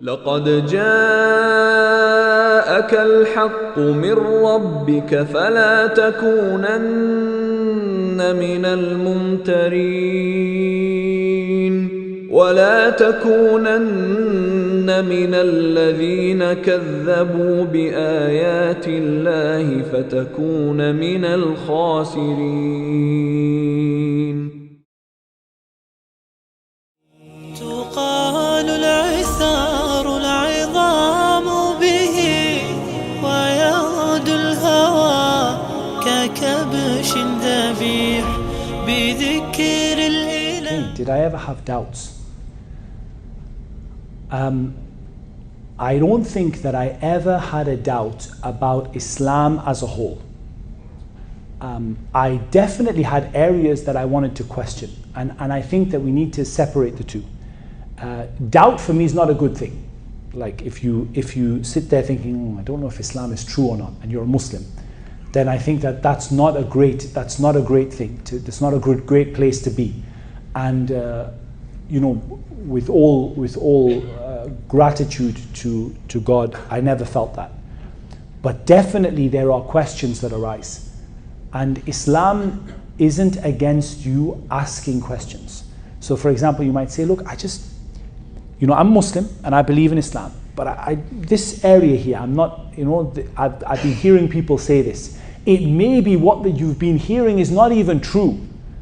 لقد جاءك الحق من ربك فلا تكونن من الممترين ولا تكونن من الذين كذبوا بآيات الله فتكون من الخاسرين. تقال العثار العظام به ويغدو الهوى ككبش ذبيح بذكر الإله. Did I ever have doubts? I don't think that I ever had a doubt about Islam as a whole. I definitely had areas that I wanted to question, and I think that we need to separate the two. Doubt for me is not a good thing. Like if you sit there thinking, I don't know if Islam is true or not, and you're a Muslim, then I think that that's not a great thing. That's not a great place to be. And with all gratitude to God, I never felt that. But definitely there are questions that arise. And Islam isn't against you asking questions. So for example, you might say, look, I'm Muslim and I believe in Islam, but this area here, I'm not, I've been hearing people say this. It may be what that you've been hearing is not even true.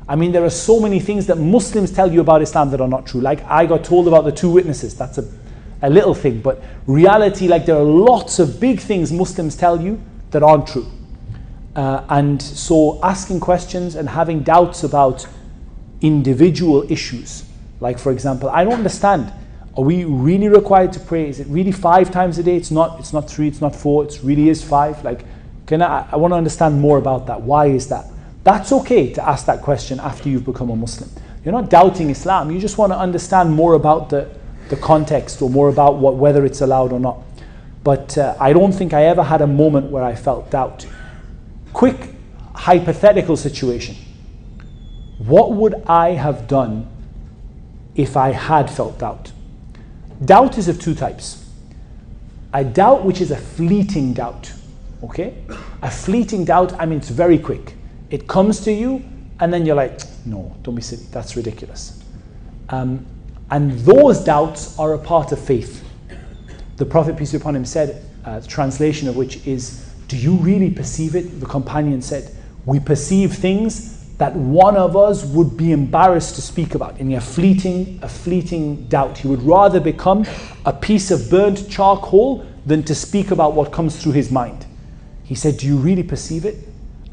I mean, there are so many things that Muslims tell you about Islam that are not true. Like I got told about the two witnesses. That's a little thing, but reality, like there are lots of big things Muslims tell you that aren't true. And so asking questions and having doubts about individual issues, like for example, I don't understand, are we really required to pray? Is it really 5 times a day? It's not 3, it's not 4, it really is 5. Like, I want to understand more about that. Why is that? That's okay to ask that question after you've become a Muslim. You're not doubting Islam, you just want to understand more about the context or more about whether it's allowed or not. But I don't think I ever had a moment where I felt doubt. Quick hypothetical situation. What would I have done if I had felt doubt? Doubt is of 2 types. A doubt which is a fleeting doubt. Okay? A fleeting doubt, I mean, it's very quick. It comes to you and then you're like, no, don't be silly, that's ridiculous. And those doubts are a part of faith. The Prophet, peace be upon him, said, the translation of which is, do you really perceive it? The companion said, we perceive things that one of us would be embarrassed to speak about. In a fleeting doubt. He would rather become a piece of burnt charcoal than to speak about what comes through his mind. He said, do you really perceive it?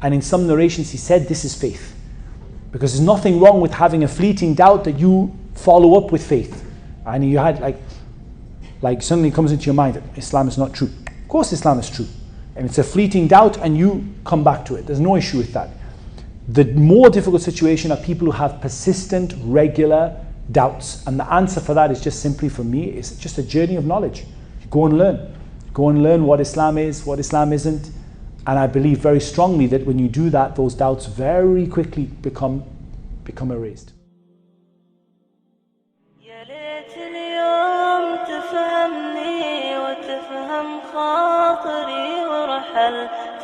And in some narrations he said, this is faith. Because there's nothing wrong with having a fleeting doubt that you follow up with faith. And you had like suddenly comes into your mind that Islam is not true. Of course Islam is true. And it's a fleeting doubt and you come back to it. There's no issue with that. The more difficult situation are people who have persistent, regular doubts. And the answer for that is just simply, for me, is just a journey of knowledge. You go and learn. Go and learn what Islam is, what Islam isn't. And I believe very strongly that when you do that, those doubts very quickly become erased.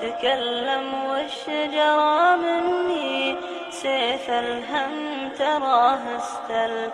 تكلم والشجرة مني سيف الهم تراه استل